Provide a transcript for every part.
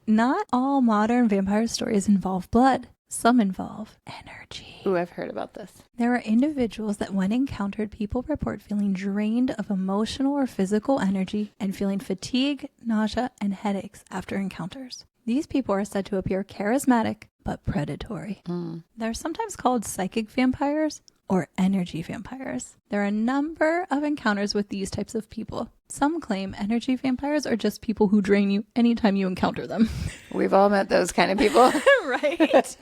Not all modern vampire stories involve blood. Some involve energy. Ooh, I've heard about this. There are individuals that when encountered, people report feeling drained of emotional or physical energy and feeling fatigue, nausea, and headaches after encounters. These people are said to appear charismatic but predatory. They're sometimes called psychic vampires or energy vampires. There are a number of encounters with these types of people. Some claim energy vampires are just people who drain you anytime you encounter them. We've all met those kind of people. Right?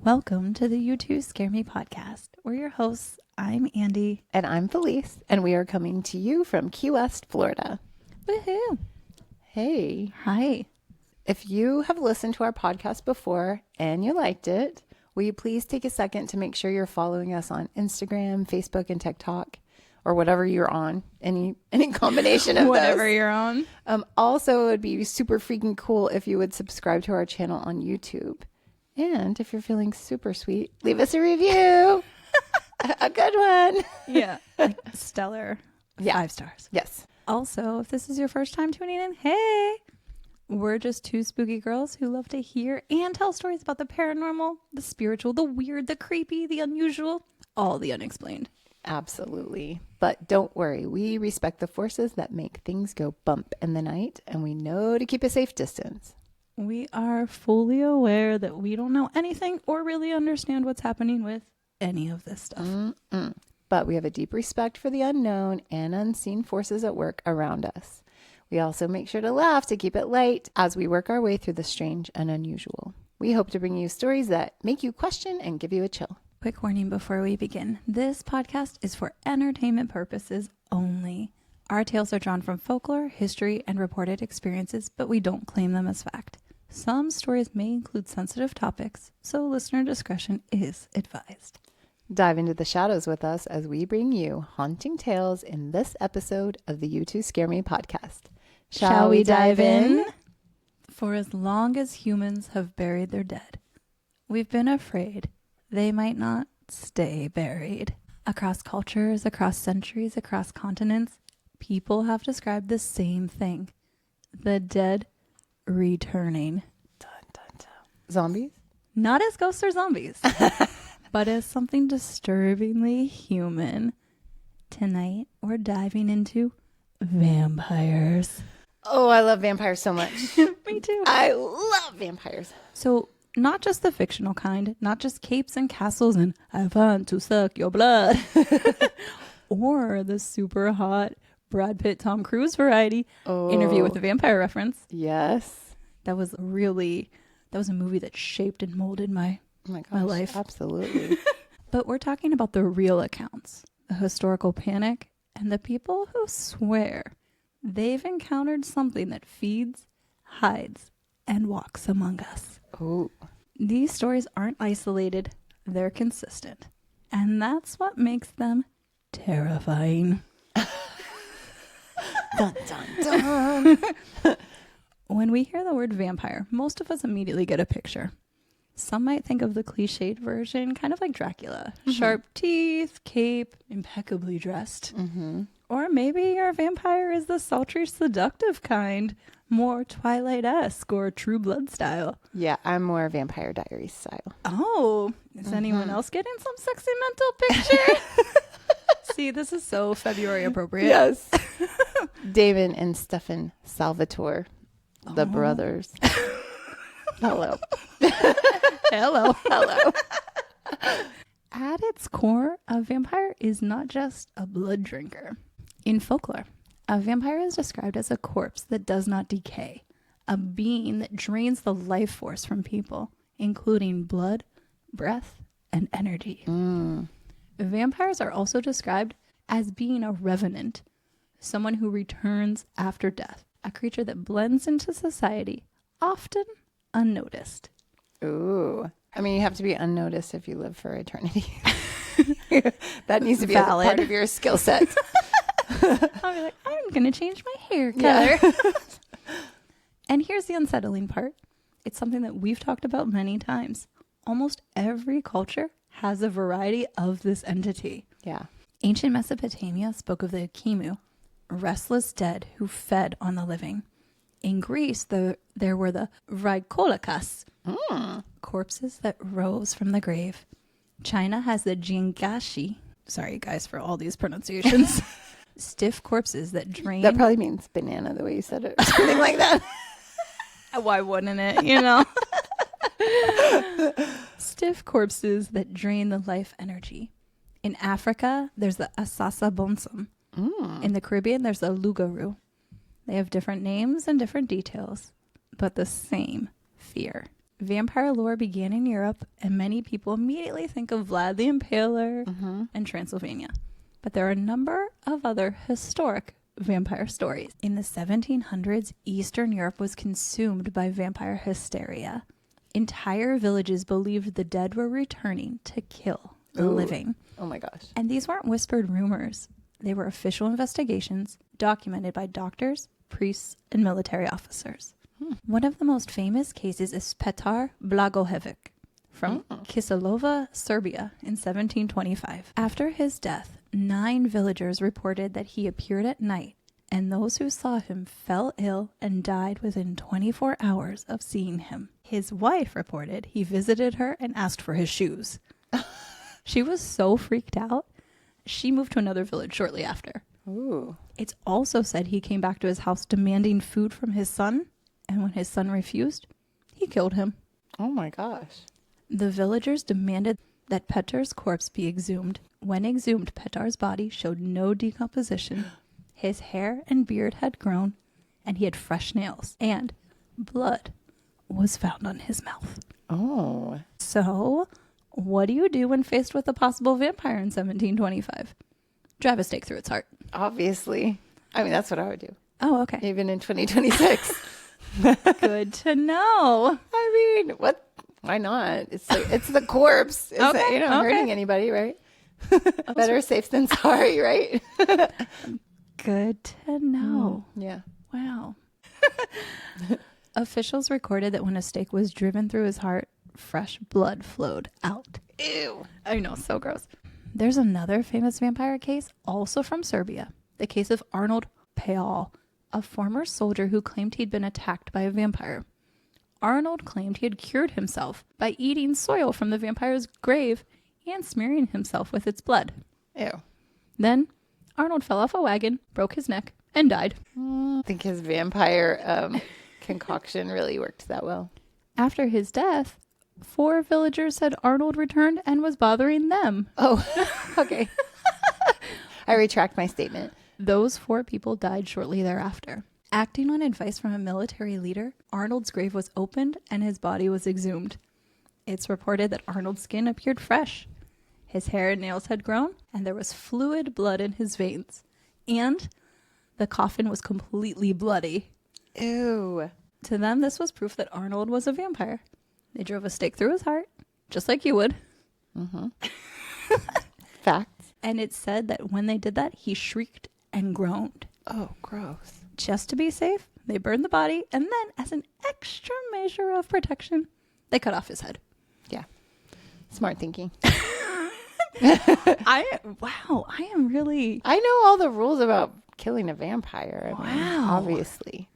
Welcome to the You Two Scare Me podcast. We're your hosts. I'm Andi. And I'm Feliz. And we are coming to you from Key West, Florida. Woohoo. Hey. Hi. If you have listened to our podcast before and you liked it, will you please take a second to make sure you're following us on Instagram, Facebook, and TikTok, or whatever you're on, any combination of Whatever those. you're on. Also, it would be super freaking cool if you would subscribe to our channel on YouTube. And if you're feeling super sweet, leave us a review. A good one. Yeah. Like stellar. Yeah. 5 stars. Yes. Also, if this is your first time tuning in, hey, we're just two spooky girls who love to hear and tell stories about the paranormal, the spiritual, the weird, the creepy, the unusual, all the unexplained. Absolutely. But don't worry. We respect the forces that make things go bump in the night, and we know to keep a safe distance. We are fully aware that we don't know anything or really understand what's happening with any of this stuff. But we have a deep respect for the unknown and unseen forces at work around us. We also make sure to laugh to keep it light as we work our way through the strange and unusual. We hope to bring you stories that make you question and give you a chill. Quick warning before we begin. This podcast is for entertainment purposes only. Our tales are drawn from folklore, history, and reported experiences, but we don't claim them as fact. Some stories may include sensitive topics, so listener discretion is advised. Dive into the shadows with us as we bring you haunting tales in this episode of the You Two Scare Me podcast. Shall we dive in? For as long as humans have buried their dead, we've been afraid they might not stay buried. Across cultures, across centuries, across continents, people have described the same thing. The dead returning. Dun, dun, dun. Zombies? Not as ghosts or zombies, but as something disturbingly human. Tonight, we're diving into vampires. Oh, I love vampires so much. Me too. I love vampires. So, not just the fictional kind, not just capes and castles and I want to suck your blood, or the super hot Brad Pitt, Tom Cruise variety. Interview with a Vampire reference. Yes. That was a movie that shaped and molded my life. Absolutely. But we're talking about the real accounts, the historical panic, and the people who swear they've encountered something that feeds, hides, and walks among us. Oh. These stories aren't isolated, they're consistent. And that's what makes them terrifying. Dun, dun, dun. When we hear the word vampire, most of us immediately get a picture. Some might think of the cliched version, kind of like Dracula. Mm-hmm. Sharp teeth, cape, impeccably dressed. Mm-hmm. Or maybe your vampire is the sultry, seductive kind, more Twilight-esque or True Blood style. Yeah, I'm more Vampire Diaries style. Oh, is anyone else getting some sexy mental picture? See, this is so February appropriate. Yes. Damon and Stefan Salvatore, the brothers. Hello. Hello. Hello. At its core, a vampire is not just a blood drinker. In folklore, a vampire is described as a corpse that does not decay, a being that drains the life force from people, including blood, breath, and energy. Vampires are also described as being a revenant, someone who returns after death, a creature that blends into society, often unnoticed. Ooh. I mean, you have to be unnoticed if you live for eternity. That needs to be a Valid. part of your skill set. I'll be like, I'm going to change my hair color. Yeah. And here's the unsettling part. It's something that we've talked about many times. Almost every culture has a variety of this entity. Yeah. Ancient Mesopotamia spoke of the Akimu, restless dead who fed on the living. In Greece, there were the Vrykolakas, corpses that rose from the grave. China has the Jingashi. Sorry, guys, for all these pronunciations. Stiff corpses that drain. That probably means banana, the way you said it. Or something like that. Why wouldn't it, you know? Stiff corpses that drain the life energy. In Africa, there's the Asasa Bonsam. In the Caribbean, there's the Lugaru. They have different names and different details, but the same fear. Vampire lore began in Europe, and many people immediately think of Vlad the Impaler and Transylvania. But there are a number of other historic vampire stories. In the 1700s, Eastern Europe was consumed by vampire hysteria. Entire villages believed the dead were returning to kill the living. Oh my gosh. And these weren't whispered rumors. They were official investigations documented by doctors, priests, and military officers. One of the most famous cases is Petar Blagojević from Kisilova, Serbia in 1725. After his death, 9 villagers reported that he appeared at night, and those who saw him fell ill and died within 24 hours of seeing him. His wife reported he visited her and asked for his shoes. She was so freaked out, she moved to another village shortly after. Ooh. It's also said he came back to his house demanding food from his son, and when his son refused, he killed him. Oh my gosh. The villagers demanded that Petar's corpse be exhumed. When exhumed, Petar's body showed no decomposition. His hair and beard had grown, and he had fresh nails, and blood was found on his mouth. Oh. So, what do you do when faced with a possible vampire in 1725? Drive a stake through its heart. Obviously. I mean, that's what I would do. Oh, okay. Even in 2026. Good to know. I mean, what? Why not? It's the corpse. It's Okay, not hurting anybody, right? Better safe than sorry, right? Good to know. Yeah. Wow. Officials recorded that when a stake was driven through his heart, fresh blood flowed out. Ew. I know, so gross. There's another famous vampire case, also from Serbia. The case of Arnold Paole, a former soldier who claimed he'd been attacked by a vampire. Arnold claimed he had cured himself by eating soil from the vampire's grave and smearing himself with its blood. Ew. Then Arnold fell off a wagon, broke his neck, and died. I think his vampire concoction really worked that well. After his death, 4 villagers said Arnold returned and was bothering them. Oh, okay. I retract my statement. Those 4 people died shortly thereafter. Acting on advice from a military leader, Arnold's grave was opened and his body was exhumed. It's reported that Arnold's skin appeared fresh. His hair and nails had grown, and there was fluid blood in his veins. And the coffin was completely bloody. Ew. To them, this was proof that Arnold was a vampire. They drove a stake through his heart, just like you would. Facts. And it said that when they did that, he shrieked and groaned. Oh, gross. Just to be safe, they burned the body, and then, as an extra measure of protection, they cut off his head. Yeah. Smart thinking. I am really... I know all the rules about killing a vampire. I mean, Wow. obviously.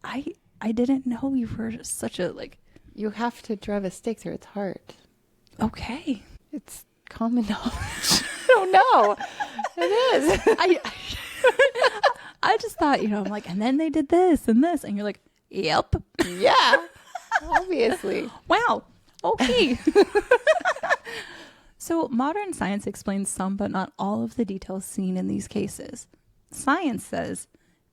I didn't know you were such a, like... You have to drive a stake through its heart. Okay. It's common knowledge. I don't know. It is. I just thought, I'm like, and then they did this and this. And you're like, yep. Yeah. Obviously. Wow. Okay. So modern science explains some but not all of the details seen in these cases. Science says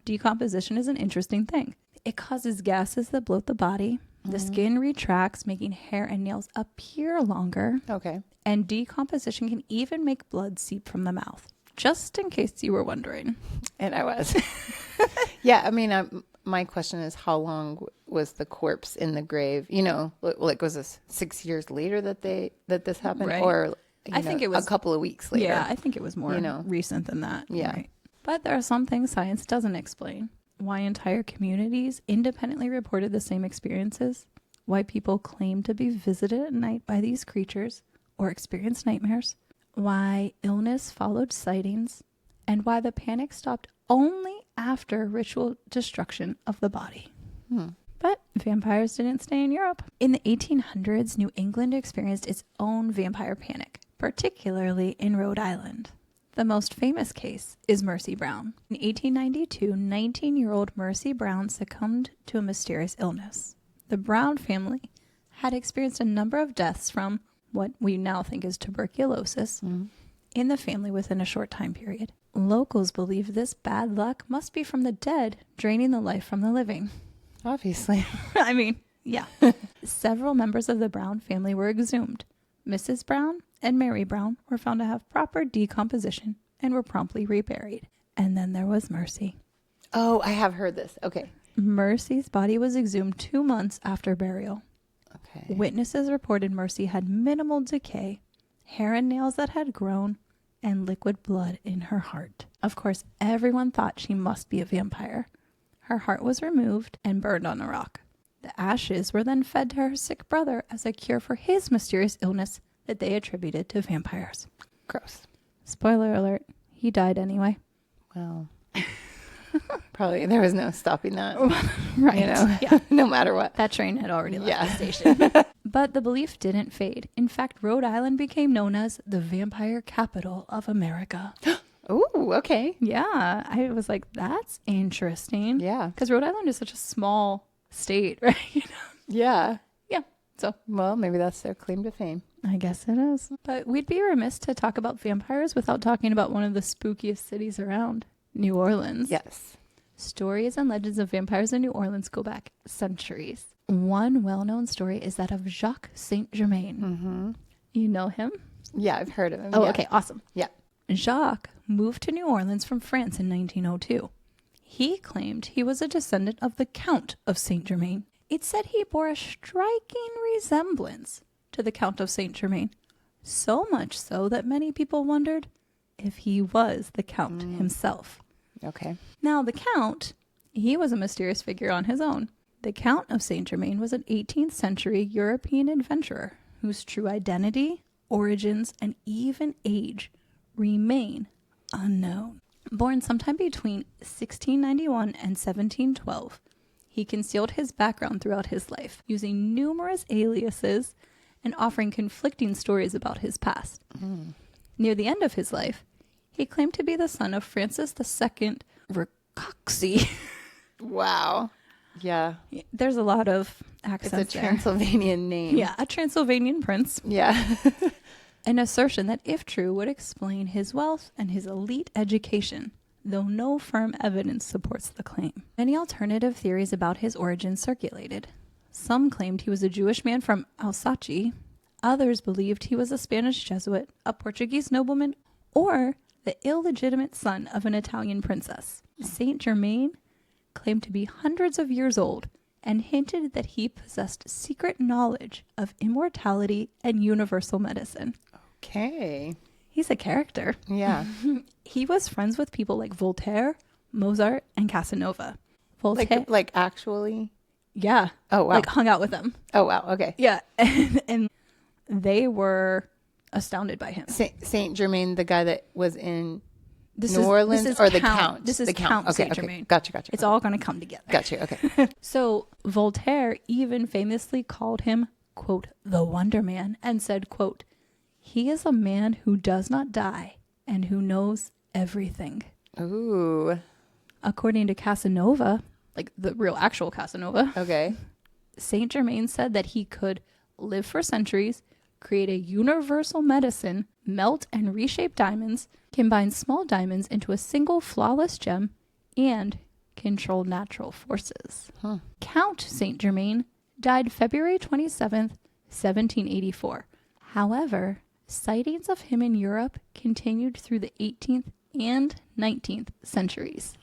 decomposition is an interesting thing. It causes gases that bloat the body. The skin retracts, making hair and nails appear longer. Okay. And decomposition can even make blood seep from the mouth. Just in case you were wondering. And I was. Yeah, I mean, my question is, how long was the corpse in the grave? Like, was this 6 years later that this happened? Right. Or I think it was a couple of weeks later? Yeah, I think it was more recent than that. Yeah. Right. But there are some things science doesn't explain. Why entire communities independently reported the same experiences, why people claim to be visited at night by these creatures or experience nightmares, why illness followed sightings, and why the panic stopped only after ritual destruction of the body. But vampires didn't stay in Europe. In the 1800s, New England experienced its own vampire panic, particularly in Rhode Island. The most famous case is Mercy Brown. In 1892, 19-year-old Mercy Brown succumbed to a mysterious illness. The Brown family had experienced a number of deaths from what we now think is tuberculosis in the family within a short time period. Locals believe this bad luck must be from the dead draining the life from the living. Obviously. I mean, yeah. Several members of the Brown family were exhumed. Mrs. Brown and Mary Brown were found to have proper decomposition and were promptly reburied. And then there was Mercy. Oh, I have heard this. Okay. Mercy's body was exhumed 2 months after burial. Okay. Witnesses reported Mercy had minimal decay, hair and nails that had grown, and liquid blood in her heart. Of course, everyone thought she must be a vampire. Her heart was removed and burned on a rock. The ashes were then fed to her sick brother as a cure for his mysterious illness that they attributed to vampires. Gross. Spoiler alert, he died anyway. Well, probably there was no stopping that. Right. You know, Yeah. no matter what. That train had already left the station. But the belief didn't fade. In fact, Rhode Island became known as the vampire capital of America. Oh, okay. Yeah. I was like, that's interesting. Yeah. Because Rhode Island is such a small state, right? Yeah. Yeah. So Well, maybe that's their claim to fame. I guess it is. But we'd be remiss to talk about vampires without talking about one of the spookiest cities around, New Orleans. Yes. Stories and legends of vampires in New Orleans go back centuries. One well-known story is that of Jacques St. Germain. Mm-hmm. You know him? Yeah, I've heard of him. Oh, yeah. okay. Awesome. Yeah. Jacques moved to New Orleans from France in 1902. He claimed he was a descendant of the Count of St. Germain. It said he bore a striking resemblance to the Count of St. Germain, so much so that many people wondered if he was the Count himself. Okay. Now, the Count, he was a mysterious figure on his own. The Count of St. Germain was an 18th century European adventurer whose true identity, origins, and even age remain unknown. Born sometime between 1691 and 1712, he concealed his background throughout his life, using numerous aliases and offering conflicting stories about his past. Near the end of his life, he claimed to be the son of Francis II Ricoxi. Wow. Yeah. There's a lot of It's accents a there. Transylvanian name. Yeah, a Transylvanian prince. Yeah. An assertion that, if true, would explain his wealth and his elite education, though no firm evidence supports the claim. Many alternative theories about his origins circulated. Some claimed he was a Jewish man from Alsace. Others believed he was a Spanish Jesuit, a Portuguese nobleman, or the illegitimate son of an Italian princess. Saint Germain claimed to be hundreds of years old and hinted that he possessed secret knowledge of immortality and universal medicine. Okay. He's a character. Yeah. He was friends with people like Voltaire, Mozart, and Casanova. Voltaire, Like actually? yeah. Oh, wow. Like hung out with them. Oh, wow. Okay. Yeah. And they were astounded by him. Saint Germain, the guy that was in This New Orleans, is or the Count? This is The Count Okay, Saint okay. Germain. Gotcha. It's all going to come together. Gotcha. Okay. So Voltaire even famously called him, quote, the Wonder Man, and said, quote, he is a man who does not die and who knows everything. Ooh. According to Casanova, like the real actual Casanova, Okay. Saint Germain said that he could live for centuries, create a universal medicine, melt and reshape diamonds, combine small diamonds into a single flawless gem, and control natural forces. Count Saint Germain died February 27th, 1784. However, sightings of him in Europe continued through the 18th and 19th centuries.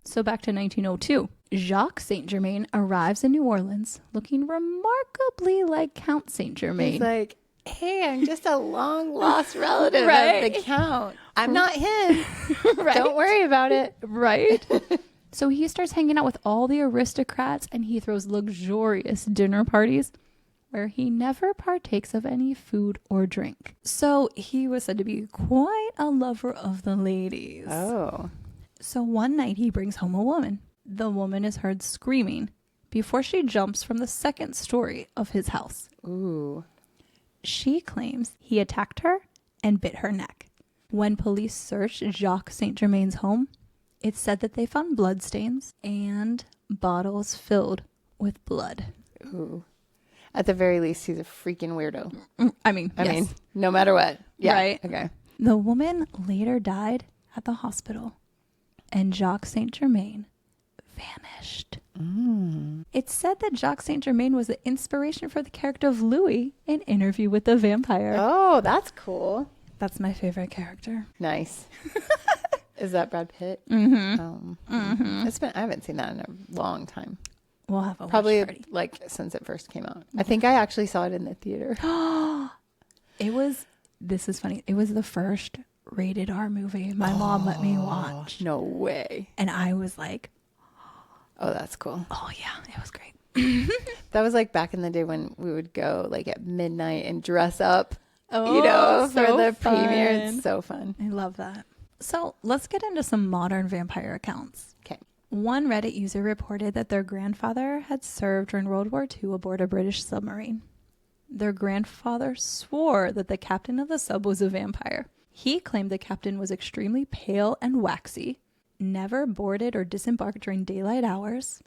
So back to 1902. Jacques St. Germain arrives in New Orleans looking remarkably like Count St. Germain. He's like, Hey, I'm just a long lost relative Right. of the count. I'm not him. Right? Don't worry about it. Right? So he starts hanging out with all the aristocrats and he throws luxurious dinner parties where he never partakes of any food or drink. So he was said to be quite a lover of the ladies. Oh. So one night he brings home a woman. The woman is heard screaming before she jumps from the second story of his house. Ooh. She claims he attacked her and bit her neck. When police searched Jacques St. Germain's home, it said that they found bloodstains and bottles filled with blood. Ooh. At the very least, he's a freaking weirdo. I mean, no matter what. Yeah. Right. Okay. The woman later died at the hospital, and Jacques St. Germain vanished. It's said that Jacques St. Germain was the inspiration for the character of Louis in Interview with the Vampire. Oh, that's cool. That's my favorite character. Nice. Is that Brad Pitt? It's been, I haven't seen that in a long time. We'll have a Probably watch party. like since it first came out. I think I actually saw it in the theater. This is funny. It was the first rated R movie my mom let me watch. No way. And I was like, Oh, that's cool. oh yeah, it was great. That was like back in the day when we would go like at midnight and dress up, Oh, for so the premiere. fun. It's so fun. I love that. So let's get into some modern vampire accounts. Okay. One Reddit user reported that their grandfather had served during World War II aboard a British submarine. Their grandfather swore that the captain of the sub was a vampire. He claimed the captain was extremely pale and waxy, never boarded or disembarked during daylight hours,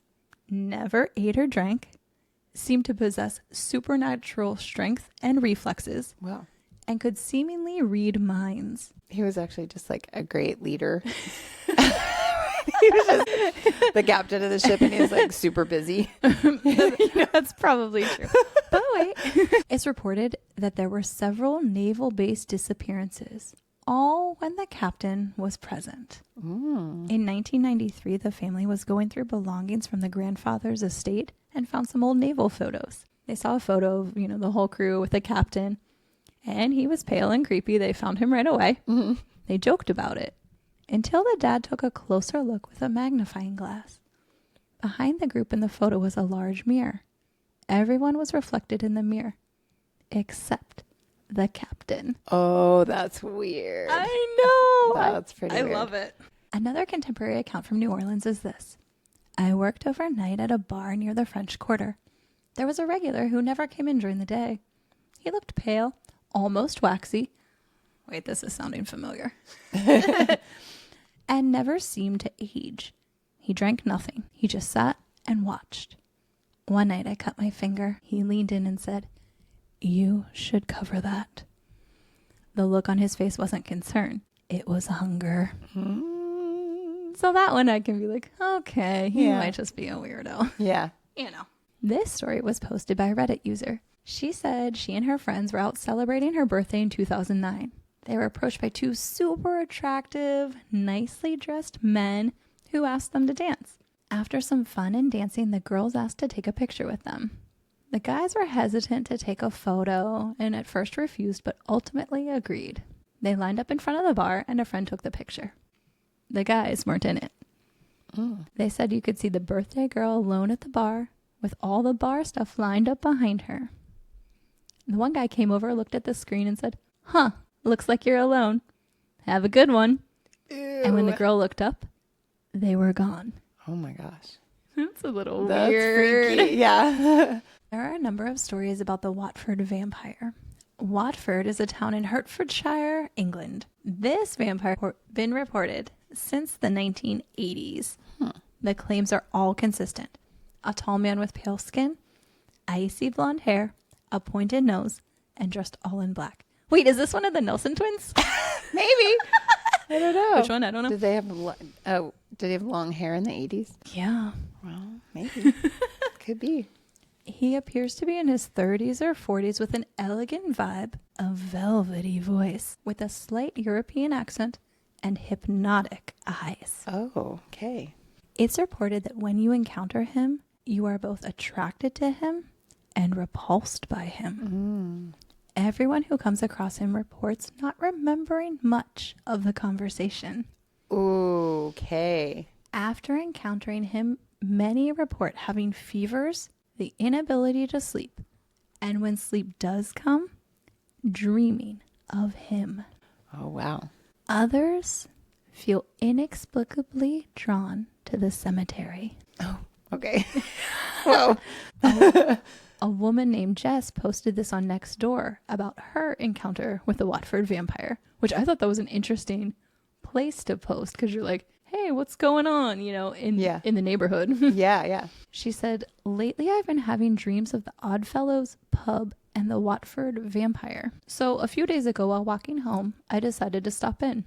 never ate or drank, seemed to possess supernatural strength and reflexes, Wow. and could seemingly read minds. He was actually just like a great leader. He was just the captain of the ship and he was like super busy. That's probably true. But wait. It's reported that there were several naval-based disappearances, all when the captain was present. In 1993, the family was going through belongings from the grandfather's estate and found some old naval photos. They saw a photo of, the whole crew with the captain, and he was pale and creepy. They found him right away. Mm-hmm. They joked about it until the dad took a closer look with a magnifying glass. Behind the group in the photo was a large mirror. Everyone was reflected in the mirror, except the captain. Oh, that's weird. I know. That's pretty weird. I love it. Another contemporary account from New Orleans is this. I worked overnight at a bar near the French Quarter. There was a regular who never came in during the day. He looked pale, almost waxy. Wait, this is sounding familiar. And never seemed to age. He drank nothing. He just sat and watched. One night I cut my finger. He leaned in and said, "You should cover that." The look on his face wasn't concern. It was hunger. So that one I can be like, okay, he might just be a weirdo. Yeah. This story was posted by a Reddit user. She said she and her friends were out celebrating her birthday in 2009. They were approached by two super attractive, nicely dressed men who asked them to dance. After some fun and dancing, the girls asked to take a picture with them. The guys were hesitant to take a photo and at first refused, but ultimately agreed. They lined up in front of the bar and a friend took the picture. The guys weren't in it. They said you could see the birthday girl alone at the bar with all the bar stuff lined up behind her. The one guy came over, looked at the screen and said, "Huh, looks like you're alone. Have a good one." Ew. And when the girl looked up, they were gone. Oh my gosh. That's a little That's weird. freaky. Yeah. There are a number of stories about the Watford Vampire. Watford is a town in Hertfordshire, England. This vampire has been reported since the 1980s. The claims are all consistent. A tall man with pale skin, icy blonde hair, a pointed nose, and dressed all in black. Wait, is this one of the Nelson twins? Maybe. I don't know. Which one? I don't know. Did they have long hair in the 80s? Yeah. Well, maybe. Could be. He appears to be in his 30s or 40s with an elegant vibe, a velvety voice, with a slight European accent, and hypnotic eyes. Oh, okay. It's reported that when you encounter him, you are both attracted to him and repulsed by him. everyone who comes across him reports not remembering much of the conversation. Okay. After encountering him, many report having fevers, the inability to sleep, and when sleep does come, dreaming of him. Oh, wow. Others feel inexplicably drawn to the cemetery. Oh, okay. Whoa. A woman named Jess posted this on Nextdoor about her encounter with the Watford Vampire, which I thought that was an interesting place to post because you're like, hey, what's going on, in the neighborhood? Yeah. She said, lately I've been having dreams of the Oddfellows pub and the Watford Vampire. So a few days ago while walking home, I decided to stop in.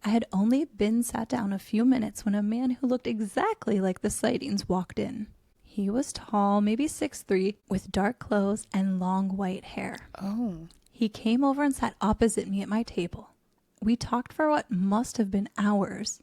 I had only been sat down a few minutes when a man who looked exactly like the sightings walked in. He was tall, maybe 6'3", with dark clothes and long white hair. Oh. He came over and sat opposite me at my table. We talked for what must have been hours,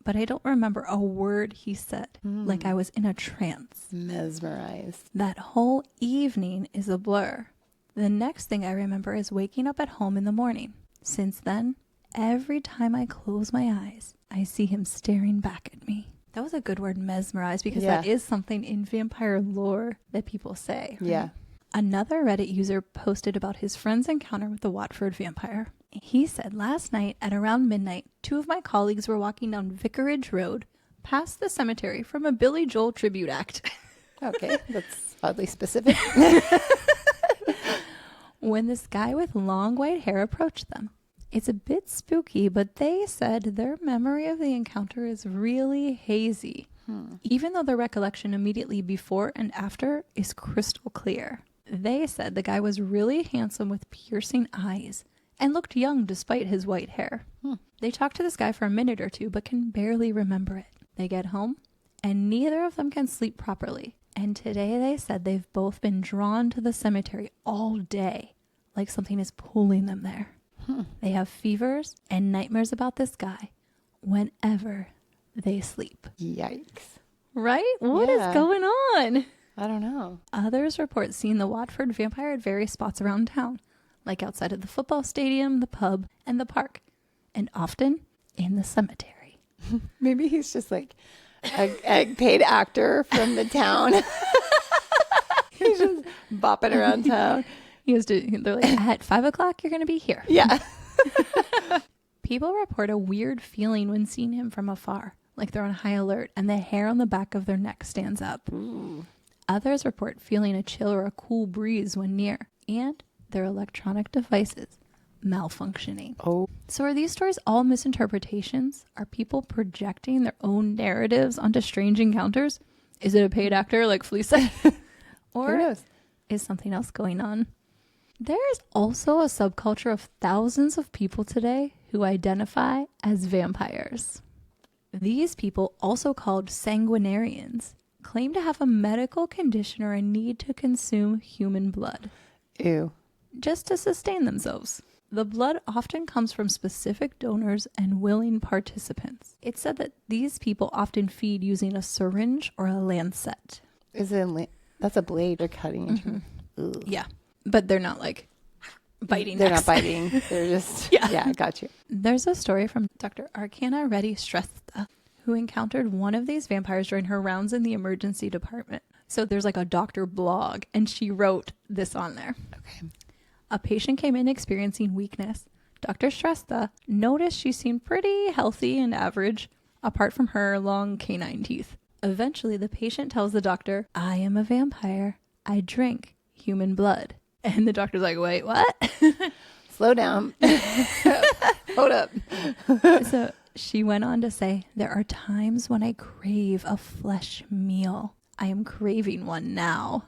but I don't remember a word he said, like I was in a trance. Mesmerized. That whole evening is a blur. The next thing I remember is waking up at home in the morning. Since then, every time I close my eyes, I see him staring back at me. That was a good word, mesmerized, because that is something in vampire lore that people say. Right? Yeah. Another Reddit user posted about his friend's encounter with the Watford Vampire. He said, last night at around midnight, 2 of my colleagues were walking down Vicarage Road past the cemetery from a Billy Joel tribute act. Okay, that's oddly specific. When this guy with long white hair approached them. It's a bit spooky, but they said their memory of the encounter is really hazy, even though the recollection immediately before and after is crystal clear. They said the guy was really handsome with piercing eyes and looked young despite his white hair. They talked to this guy for a minute or two, but can barely remember it. They get home, and neither of them can sleep properly. And today they said they've both been drawn to the cemetery all day, like something is pulling them there. They have fevers and nightmares about this guy whenever they sleep. Yikes. Right? What is going on? I don't know. Others report seeing the Watford Vampire at various spots around town, like outside of the football stadium, the pub, and the park, and often in the cemetery. Maybe he's just like a paid actor from the town. He's just bopping around town. They're like, at 5 o'clock, you're going to be here. Yeah. People report a weird feeling when seeing him from afar, like they're on high alert and the hair on the back of their neck stands up. Ooh. Others report feeling a chill or a cool breeze when near, and their electronic devices malfunctioning. Oh. So are these stories all misinterpretations? Are people projecting their own narratives onto strange encounters? Is it a paid actor like Feliz said? Or Who knows? Is something else going on? There is also a subculture of thousands of people today who identify as vampires. These people, also called sanguinarians, claim to have a medical condition or a need to consume human blood. Ew. Just to sustain themselves. The blood often comes from specific donors and willing participants. It's said that these people often feed using a syringe or a lancet. That's a blade they're cutting into. Yeah. But they're not like biting. They're not biting. They're just, yeah, got you. There's a story from Dr. Arcana Reddy Shrestha, who encountered one of these vampires during her rounds in the emergency department. So there's like a doctor blog, and she wrote this on there. Okay. A patient came in experiencing weakness. Dr. Shrestha noticed she seemed pretty healthy and average, apart from her long canine teeth. Eventually, the patient tells the doctor, I am a vampire. I drink human blood. And the doctor's like, wait, what? Slow down. Hold up. So she went on to say, there are times when I crave a flesh meal. I am craving one now.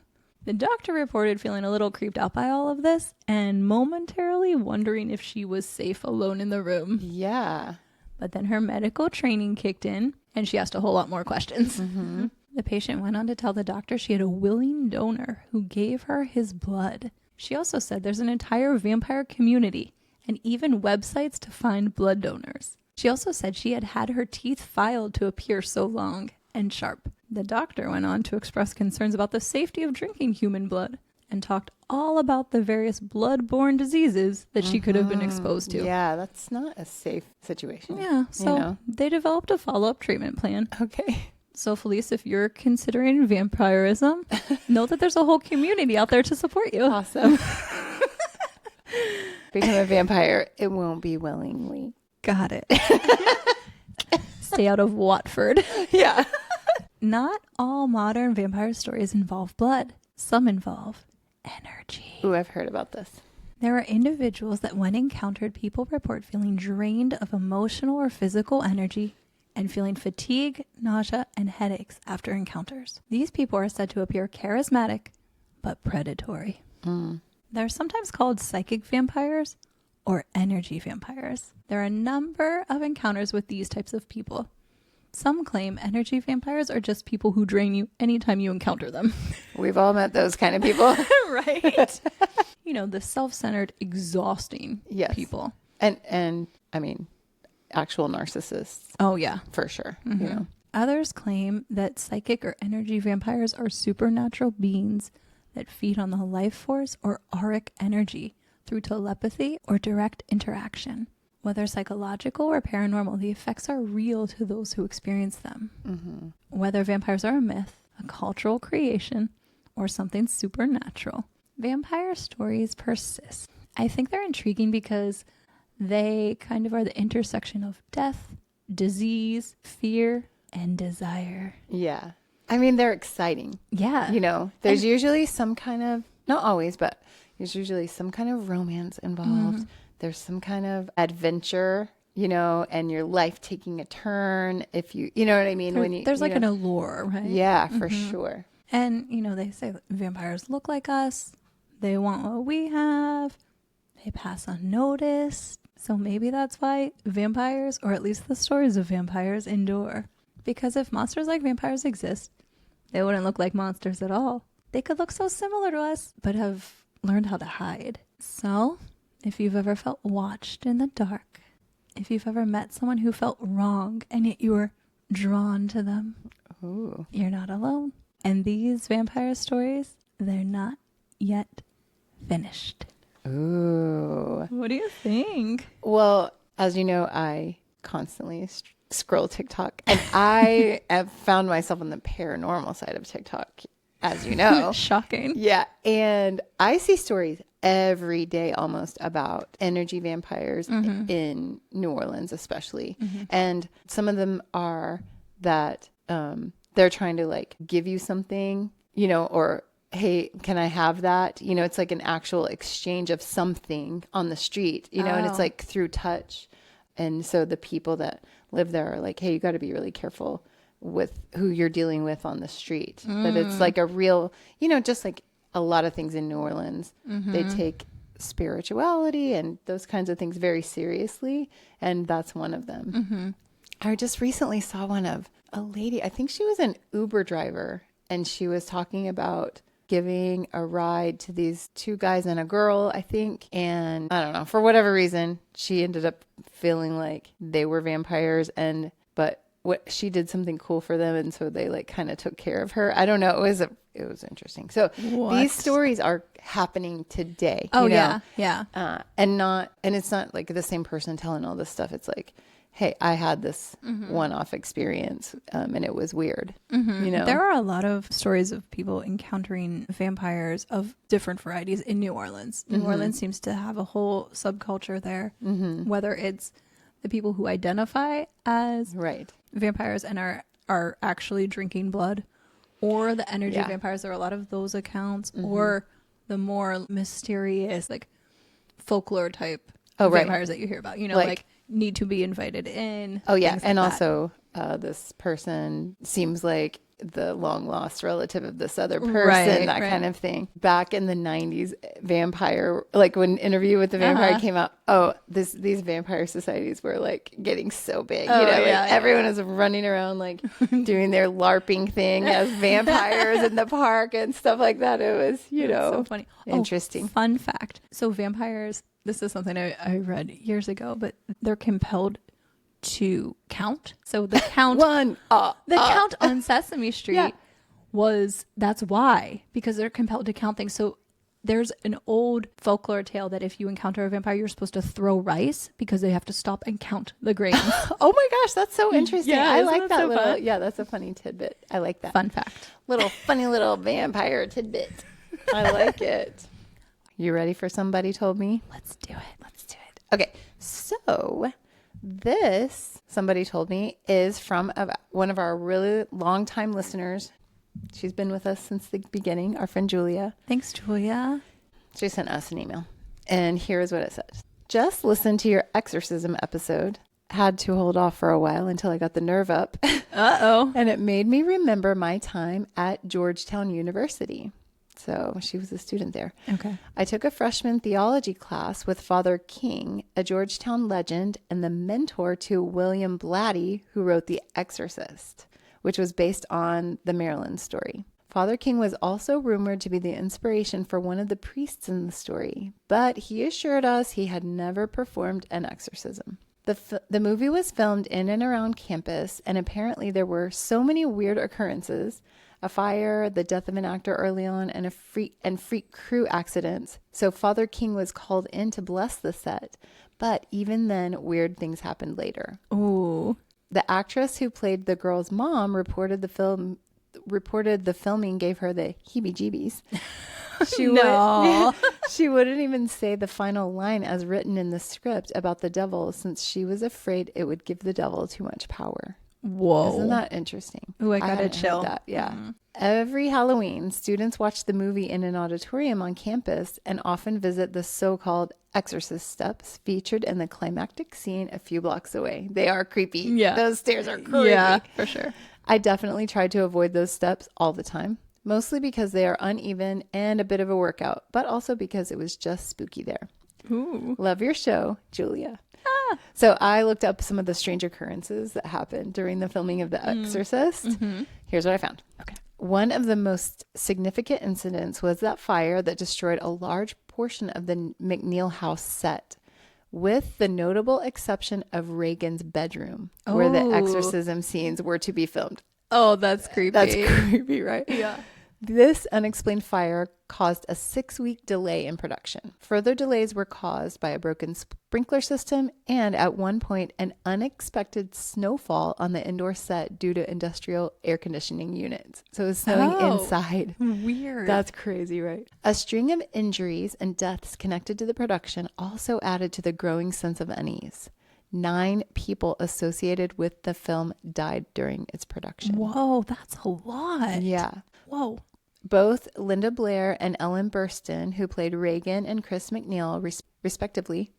The doctor reported feeling a little creeped out by all of this and momentarily wondering if she was safe alone in the room. Yeah. But then her medical training kicked in and she asked a whole lot more questions. Mm-hmm. The patient went on to tell the doctor she had a willing donor who gave her his blood. She also said there's an entire vampire community and even websites to find blood donors. She also said she had had her teeth filed to appear so long and sharp. The doctor went on to express concerns about the safety of drinking human blood and talked all about the various blood-borne diseases that she could have been exposed to. Yeah, that's not a safe situation. Yeah, so they developed a follow-up treatment plan. Okay. So, Felice, if you're considering vampirism, know that there's a whole community out there to support you. Awesome. Become a vampire. It won't be willingly. Got it. Stay out of Watford. Yeah. Not all modern vampire stories involve blood. Some involve energy. Ooh, I've heard about this. There are individuals that when encountered, people report feeling drained of emotional or physical energy and feeling fatigue, nausea, and headaches after encounters. These people are said to appear charismatic, but predatory. They're sometimes called psychic vampires or energy vampires. There are a number of encounters with these types of people. Some claim energy vampires are just people who drain you anytime you encounter them. We've all met those kind of people. Right? You know, the self-centered, exhausting people. And I mean, actual narcissists. Oh, yeah. For sure. You know. Others claim that psychic or energy vampires are supernatural beings that feed on the life force or auric energy through telepathy or direct interaction. Whether psychological or paranormal, the effects are real to those who experience them. Whether vampires are a myth, a cultural creation, or something supernatural, vampire stories persist. I think they're intriguing because they kind of are the intersection of death, disease, fear, and desire. Yeah. I mean, they're exciting. Yeah. You know, there's usually some kind of, not always, but there's usually some kind of romance involved. There's some kind of adventure, you know, and your life taking a turn if you know what I mean? There's like an allure, right? Yeah, for sure. And, you know, they say vampires look like us. They want what we have. They pass unnoticed. So maybe that's why vampires, or at least the stories of vampires, endure. Because if monsters like vampires exist, they wouldn't look like monsters at all. They could look so similar to us, but have learned how to hide. So, if you've ever felt watched in the dark, if you've ever met someone who felt wrong and yet you were drawn to them, you're not alone. And these vampire stories, they're not yet finished. Ooh. What do you think? Well, as you know, I constantly scroll TikTok, and I have found myself on the paranormal side of TikTok, as you know. Shocking. Yeah. And I see stories every day almost about energy vampires in New Orleans, especially. And some of them are that they're trying to like give you something, you know, or hey, can I have that? You know, it's like an actual exchange of something on the street, you know, and it's like through touch. And so the people that live there are like, hey, you got to be really careful with who you're dealing with on the street. That it's like a real, you know, just like a lot of things in New Orleans, they take spirituality and those kinds of things very seriously. And that's one of them. I just recently saw one of a lady, I think she was an Uber driver, and she was talking about giving a ride to these two guys and a girl, I think. And I don't know, for whatever reason, she ended up feeling like they were vampires, but what she did something cool for them, and so they like kind of took care of her. I don't know. It was interesting. So these stories are happening today. Oh, you know? yeah. And it's not like the same person telling all this stuff. It's like, hey, I had this one-off experience, and it was weird. You know, there are a lot of stories of people encountering vampires of different varieties in New Orleans. New Orleans seems to have a whole subculture there, whether it's the people who identify as vampires and are actually drinking blood, or the energy vampires. There are a lot of those accounts, or the more mysterious, like folklore type vampires that you hear about. You know, like need to be invited in. Oh yeah, and also this person seems like the long lost relative of this other person, that kind of thing. Back in the 90s, vampire, like when Interview with the Vampire came out, these vampire societies were like getting so big. Everyone was running around like doing their LARPing thing as vampires in the park and stuff like that. It was, you know, so funny. Interesting. Fun fact. So vampires, this is something I read years ago, but they're compelled to count. So the count count on Sesame Street that's why, because they're compelled to count things. So There's an old folklore tale that if you encounter a vampire, you're supposed to throw rice because they have to stop and count the grains. Oh my gosh, that's so interesting. Yeah, I isn't like that that so little, fun? yeah, that's a funny tidbit. I like that. Fun fact. Little funny little vampire tidbit. I like it. You ready for Somebody Told Me? Let's do it. Let's do it. Okay, so this Somebody Told Me is from one of our really long-time listeners. She's been with us since the beginning, our friend Julia. Thanks, Julia. She sent us an email, and here's what it says. Just listen to your exorcism episode. Had to hold off for a while until I got the nerve up. Uh-oh. And it made me remember my time at Georgetown University. So she was a student there. Okay. I took a freshman theology class with Father King, a Georgetown legend and the mentor to William Blatty, who wrote The Exorcist, which was based on the Maryland story. Father King was also rumored to be the inspiration for one of the priests in the story, but he assured us he had never performed an exorcism. The movie was filmed in and around campus, and apparently there were so many weird occurrences, a fire, the death of an actor early on, and freak crew accidents. So Father King was called in to bless the set, but even then, weird things happened later. Ooh. The actress who played the girl's mom reported the filming gave her the heebie-jeebies. She wouldn't even say the final line as written in the script about the devil, since she was afraid it would give the devil too much power. Whoa. Isn't that interesting? Ooh, I got a hadn't chill. heard that. Yeah. Every Halloween, students watch the movie in an auditorium on campus and often visit the so-called exorcist steps featured in the climactic scene a few blocks away. They are creepy. Yeah. Those stairs are creepy. Yeah, for sure. I definitely tried to avoid those steps all the time, mostly because they are uneven and a bit of a workout, but also because it was just spooky there. Ooh. Love your show, Julia. So I looked up some of the strange occurrences that happened during the filming of The Exorcist. Mm-hmm. Here's what I found. Okay. One of the most significant incidents was that fire that destroyed a large portion of the McNeil house set, with the notable exception of Reagan's bedroom, where the exorcism scenes were to be filmed. Oh, that's creepy. That's creepy, right? Yeah. This unexplained fire caused a 6-week delay in production. Further delays were caused by a broken sprinkler system and, at one point, an unexpected snowfall on the indoor set due to industrial air conditioning units. So it was snowing inside. Weird. That's crazy, right? A string of injuries and deaths connected to the production also added to the growing sense of unease. 9 people associated with the film died during its production. Whoa, that's a lot. Yeah. Whoa. Both Linda Blair and Ellen Burstyn, who played Reagan and Chris McNeil, respectively,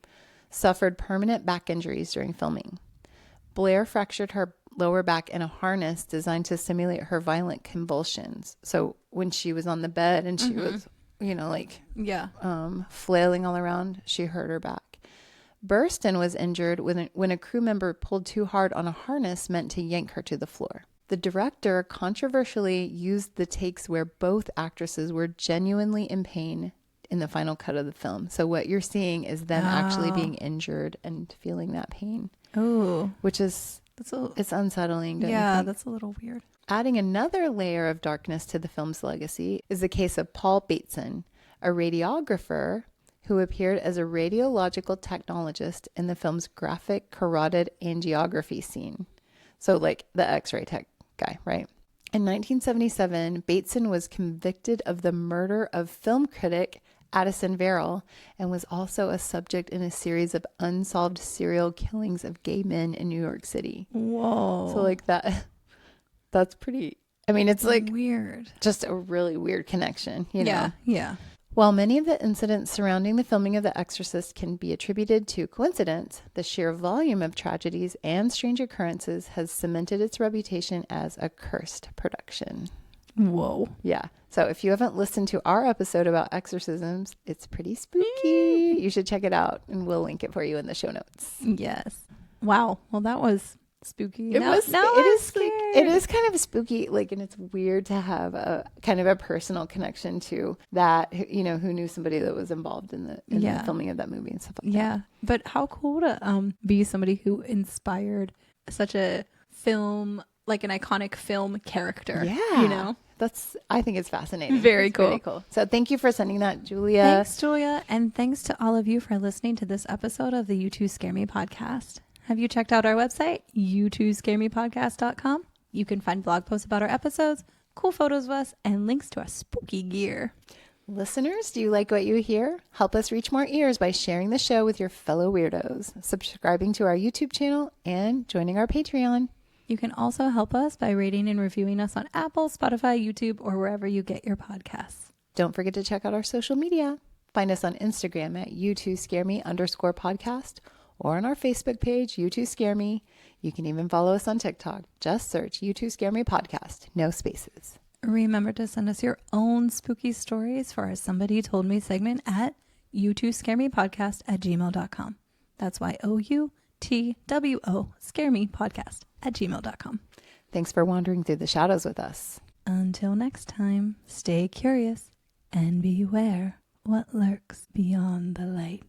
suffered permanent back injuries during filming. Blair fractured her lower back in a harness designed to simulate her violent convulsions. So when she was on the bed and she was, flailing all around, she hurt her back. Burstyn was injured when a crew member pulled too hard on a harness meant to yank her to the floor. The director controversially used the takes where both actresses were genuinely in pain in the final cut of the film. So what you're seeing is them actually being injured and feeling that pain. Oh, which is it's unsettling. Don't you think? That's a little weird. Adding another layer of darkness to the film's legacy is the case of Paul Bateson, a radiographer who appeared as a radiological technologist in the film's graphic carotid angiography scene. So like the X-ray tech guy, right? In 1977, Bateson was convicted of the murder of film critic Addison Verrill and was also a subject in a series of unsolved serial killings of gay men in New York City. Whoa. So like that's pretty, I mean, it's like weird. Just a really weird connection, you know? Yeah. While many of the incidents surrounding the filming of The Exorcist can be attributed to coincidence, the sheer volume of tragedies and strange occurrences has cemented its reputation as a cursed production. Whoa. Yeah. So if you haven't listened to our episode about exorcisms, it's pretty spooky. You should check it out, and we'll link it for you in the show notes. Yes. Wow. Well, that was spooky. It is kind of spooky, like, and it's weird to have a kind of a personal connection to that, you know, who knew somebody that was involved in the filming of that movie and stuff like that. Yeah. But how cool to be somebody who inspired such a film, like an iconic film character. Yeah. You know? I think it's fascinating. Very It's cool. Really cool. So thank you for sending that, Julia. Thanks, Julia. And thanks to all of you for listening to this episode of the You Two Scare Me podcast. Have you checked out our website, you2scaremepodcast.com? You can find blog posts about our episodes, cool photos of us, and links to our spooky gear. Listeners, do you like what you hear? Help us reach more ears by sharing the show with your fellow weirdos, subscribing to our YouTube channel, and joining our Patreon. You can also help us by rating and reviewing us on Apple, Spotify, YouTube, or wherever you get your podcasts. Don't forget to check out our social media. Find us on Instagram at you2scareme_podcast or on our Facebook page, You2Scare Me. You can even follow us on TikTok. Just search You2Scare Me Podcast. No spaces. Remember to send us your own spooky stories for our Somebody Told Me segment at you2scaremepodcast@gmail.com. That's YOUTWO scaremepodcast@gmail.com. Thanks for wandering through the shadows with us. Until next time, stay curious and beware what lurks beyond the light.